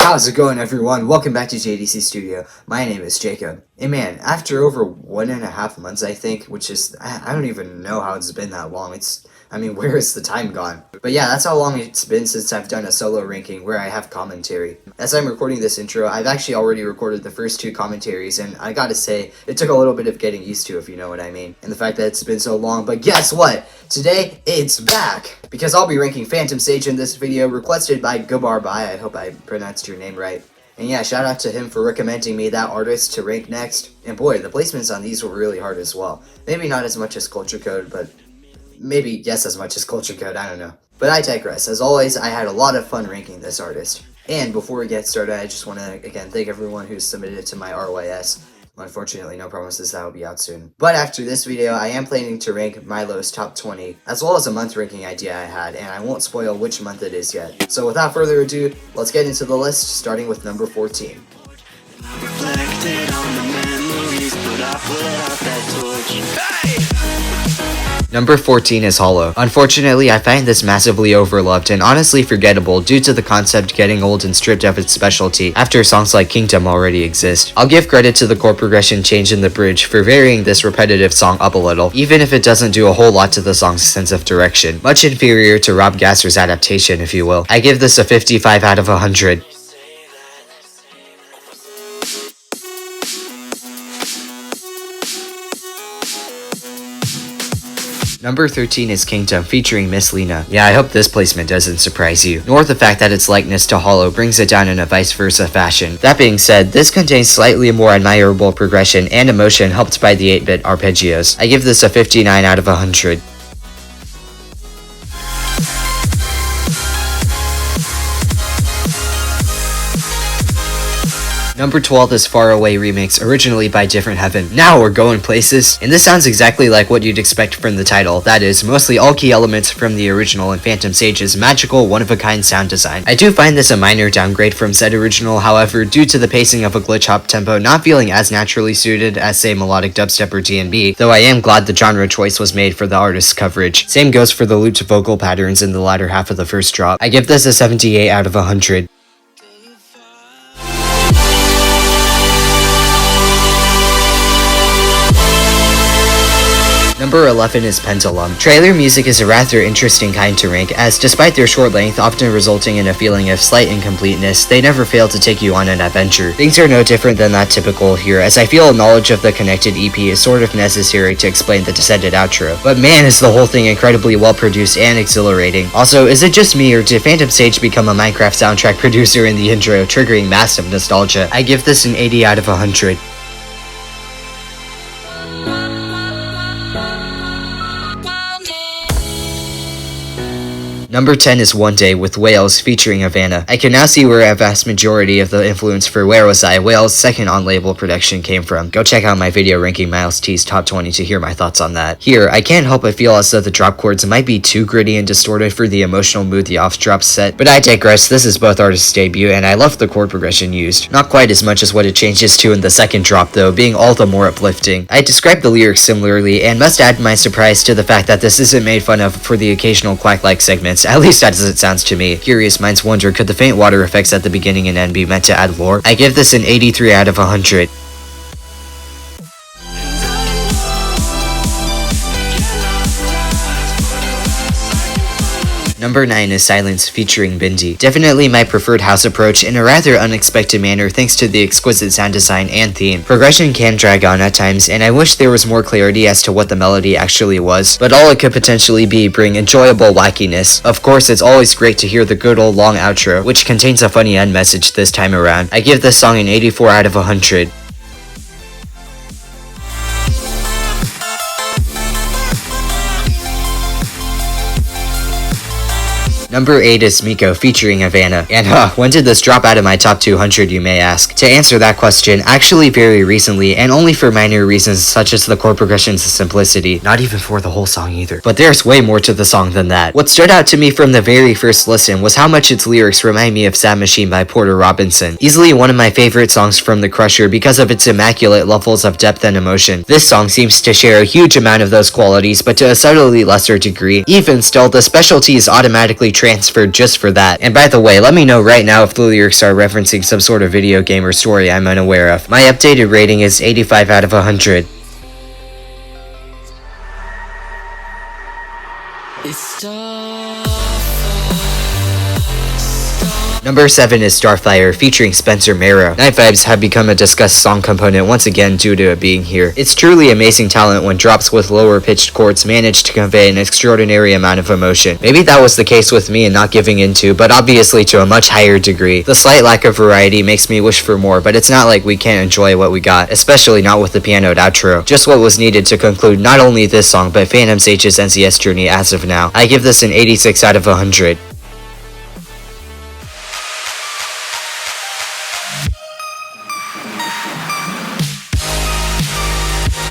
How's it going, everyone? Welcome back to JDC Studio. My name is Jacob. And man, after over 1.5 months, I think, which is, I don't even know how it's been that long. Where has the time gone? But yeah, that's how long it's been since I've done a solo ranking where I have commentary. As I'm recording this intro, I've actually already recorded the first 2 commentaries, and I gotta say, it took a little bit of getting used to, if you know what I mean. And the fact that it's been so long, but guess what? Today, it's back! Because I'll be ranking Phantom Sage in this video, requested by Gabar Bai. I hope I pronounced your name right. And yeah, shout out to him for recommending me that artist to rank next. And boy, the placements on these were really hard as well. Maybe not as much as Culture Code, but maybe yes as much as Culture Code, I don't know. But I digress. As always, I had a lot of fun ranking this artist. And before we get started, I just want to again thank everyone who's submitted to my RYS. Unfortunately, no promises that will be out soon. But after this video, I am planning to rank Milo's top 20, as well as a month ranking idea I had, and I won't spoil which month it is yet. So without further ado, let's get into the list, starting with number 14. Number 14 is Hollow. Unfortunately, I find this massively overloved and honestly forgettable due to the concept getting old and stripped of its specialty after songs like Kingdom already exist. I'll give credit to the chord progression change in the bridge for varying this repetitive song up a little, even if it doesn't do a whole lot to the song's sense of direction. Much inferior to Rob Gasser's adaptation, if you will. I give this a 55 out of 100. Number 13 is Kingdom, featuring Miss Lena. Yeah, I hope this placement doesn't surprise you, nor the fact that its likeness to Hollow brings it down in a vice versa fashion. That being said, this contains slightly more admirable progression and emotion helped by the 8-bit arpeggios. I give this a 59 out of 100. Number 12 is Far Away remix, originally by Different Heaven. Now we're going places. And this sounds exactly like what you'd expect from the title. That is, mostly all key elements from the original and Phantom Sage's magical, one-of-a-kind sound design. I do find this a minor downgrade from said original, however, due to the pacing of a glitch hop tempo not feeling as naturally suited as, say, melodic dubstep or D&B, though I am glad the genre choice was made for the artist's coverage. Same goes for the looped vocal patterns in the latter half of the first drop. I give this a 78 out of 100. Number 11 is Pendulum. Trailer music is a rather interesting kind to rank, as despite their short length often resulting in a feeling of slight incompleteness, they never fail to take you on an adventure. Things are no different than that typical here, as I feel knowledge of the connected EP is sort of necessary to explain the descended outro. But man, is the whole thing incredibly well produced and exhilarating. Also, is it just me, or did Phantom Sage become a Minecraft soundtrack producer in the intro, triggering massive nostalgia? I give this an 80 out of 100. Number 10 is One Day with Wales featuring Havana. I can now see where a vast majority of the influence for Where Was I, Wales' second on-label production came from. Go check out my video ranking Miles T's top 20 to hear my thoughts on that. Here, I can't help but feel as though the drop chords might be too gritty and distorted for the emotional mood the offs drop set, but I digress. This is both artists' debut, and I love the chord progression used. Not quite as much as what it changes to in the second drop though, being all the more uplifting. I describe the lyrics similarly, and must add my surprise to the fact that this isn't made fun of for the occasional quack-like segments, at least as it sounds to me. Curious minds wonder, could the faint water effects at the beginning and end be meant to add lore? I give this an 83 out of 100. Number 9 is Silence featuring Bindi. Definitely my preferred house approach in a rather unexpected manner thanks to the exquisite sound design and theme. Progression can drag on at times, and I wish there was more clarity as to what the melody actually was, but all it could potentially be bring enjoyable wackiness. Of course, it's always great to hear the good old long outro, which contains a funny end message this time around. I give this song an 84 out of 100. Number 8 is Miko featuring Havana. And when did this drop out of my top 200, you may ask? To answer that question, actually very recently, and only for minor reasons such as the chord progression's simplicity. Not even for the whole song either. But there's way more to the song than that. What stood out to me from the very first listen was how much its lyrics remind me of Sad Machine by Porter Robinson. Easily one of my favorite songs from The Crusher because of its immaculate levels of depth and emotion. This song seems to share a huge amount of those qualities, but to a subtly lesser degree. Even still, the specialty is automatically transferred just for that. And by the way, let me know right now if the lyrics are referencing some sort of video game or story I'm unaware of. My updated rating is 85 out of 100. Number 7 is Starfire, featuring Spencer Marrow. Night Vibes have become a discussed song component once again due to it being here. It's truly amazing talent when drops with lower pitched chords manage to convey an extraordinary amount of emotion. Maybe that was the case with me and not giving into, but obviously to a much higher degree. The slight lack of variety makes me wish for more, but it's not like we can't enjoy what we got, especially not with the pianoed outro. Just what was needed to conclude not only this song, but Phantom Sage's NCS journey as of now. I give this an 86 out of 100.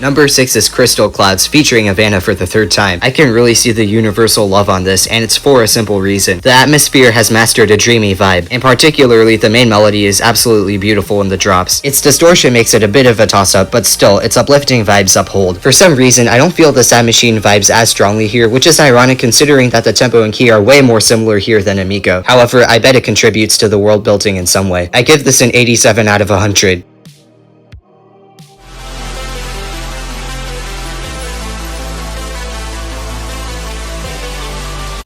Number 6 is Crystal Clouds, featuring Havana for the third time. I can really see the universal love on this, and it's for a simple reason. The atmosphere has mastered a dreamy vibe, and particularly the main melody is absolutely beautiful in the drops. Its distortion makes it a bit of a toss-up, but still, its uplifting vibes uphold. For some reason, I don't feel the Sad Machine vibes as strongly here, which is ironic considering that the tempo and key are way more similar here than in Miko. However, I bet it contributes to the world building in some way. I give this an 87 out of 100.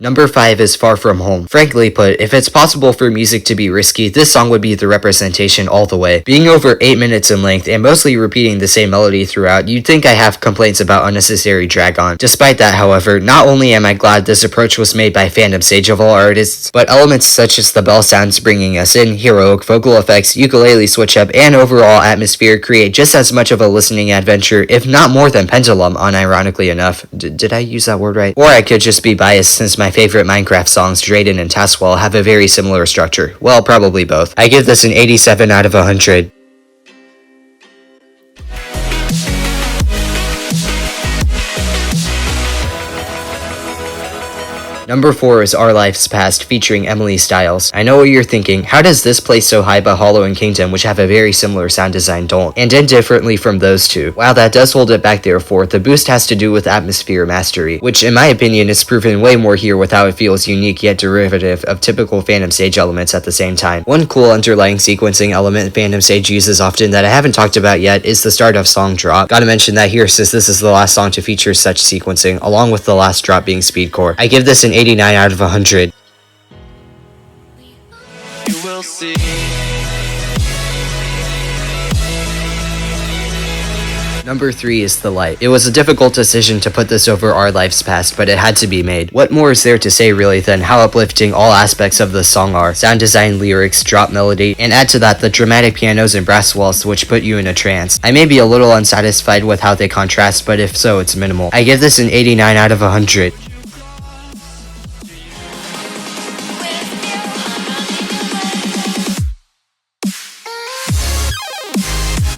Number 5 is Far From Home. Frankly put, if it's possible for music to be risky, this song would be the representation all the way. Being over 8 minutes in length and mostly repeating the same melody throughout, you'd think I have complaints about unnecessary drag on. Despite that, however, not only am I glad this approach was made by Phantom Sage of all artists, but elements such as the bell sounds bringing us in, heroic vocal effects, ukulele switch up, and overall atmosphere create just as much of a listening adventure, if not more than Pendulum, unironically enough. Did I use that word right? Or I could just be biased since my favorite Minecraft songs, Drayden and Taswell, have a very similar structure. Well, probably both. I give this an 87 out of 100. Number 4 is Our Life's Past, featuring Emily Styles. I know what you're thinking, how does this place so high but Hollow and Kingdom, which have a very similar sound design, don't? And end differently from those two. While that does hold it back therefore, the boost has to do with atmosphere mastery, which in my opinion is proven way more here with how it feels unique yet derivative of typical Phantom Sage elements at the same time. One cool underlying sequencing element Phantom Sage uses often that I haven't talked about yet is the start of song drop. Gotta mention that here since this is the last song to feature such sequencing, along with the last drop being speedcore. I give this an 89 out of 100. You will see. Number 3 is The Light. It was a difficult decision to put this over Our Life's Past, but it had to be made. What more is there to say really than how uplifting all aspects of the song are? Sound design, lyrics, drop melody, and add to that the dramatic pianos and brass walls which put you in a trance. I may be a little unsatisfied with how they contrast, but if so, it's minimal. I give this an 89 out of 100.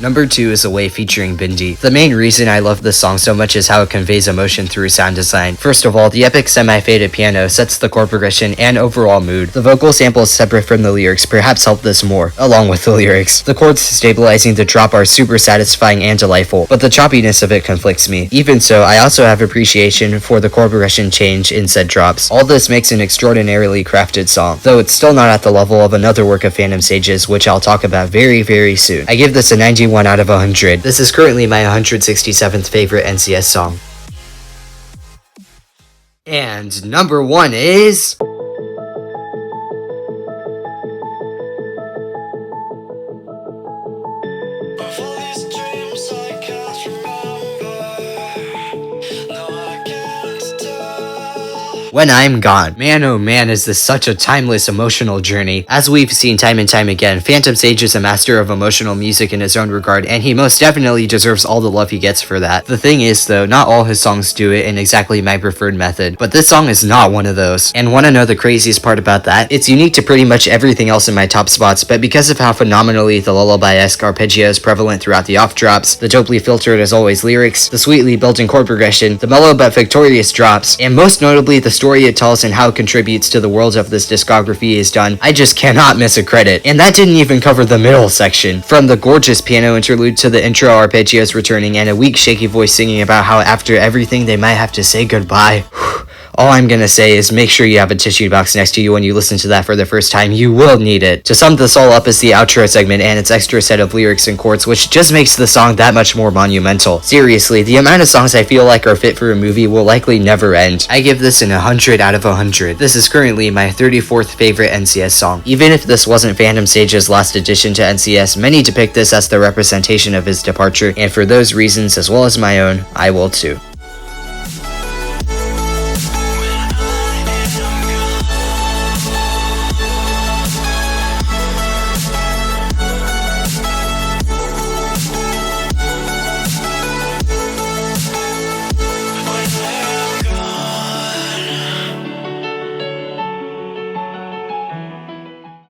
Number 2 is Away, featuring Bindi. The main reason I love this song so much is how it conveys emotion through sound design. First of all, the epic semi-faded piano sets the chord progression and overall mood. The vocal samples separate from the lyrics perhaps help this more, along with the lyrics. The chords stabilizing the drop are super satisfying and delightful, but the choppiness of it conflicts me. Even so, I also have appreciation for the chord progression change in said drops. All this makes an extraordinarily crafted song, though it's still not at the level of another work of Phantom Sage's, which I'll talk about very, very soon. I give this a 91 out of 100. This is currently my 167th favorite NCS song. And number 1 is... When I'm Gone. Man oh man, is this such a timeless emotional journey. As we've seen time and time again, Phantom Sage is a master of emotional music in his own regard, and he most definitely deserves all the love he gets for that. The thing is though, not all his songs do it in exactly my preferred method, but this song is not one of those. And wanna know the craziest part about that? It's unique to pretty much everything else in my top spots, but because of how phenomenally the lullaby-esque arpeggio is prevalent throughout the off drops, the dopely filtered as always lyrics, the sweetly built-in chord progression, the mellow but victorious drops, and most notably the story it tells and how it contributes to the world of this discography is done, I just cannot miss a credit. And that didn't even cover the middle section. From the gorgeous piano interlude to the intro arpeggios returning and a weak shaky voice singing about how after everything they might have to say goodbye. All I'm gonna say is make sure you have a tissue box next to you when you listen to that for the first time. You will need it. To sum this all up is the outro segment and its extra set of lyrics and chords, which just makes the song that much more monumental. Seriously, the amount of songs I feel like are fit for a movie will likely never end. I give this an 100 out of 100. This is currently my 34th favorite NCS song. Even if this wasn't Phantom Sage's last addition to NCS, many depict this as the representation of his departure, and for those reasons as well as my own, I will too.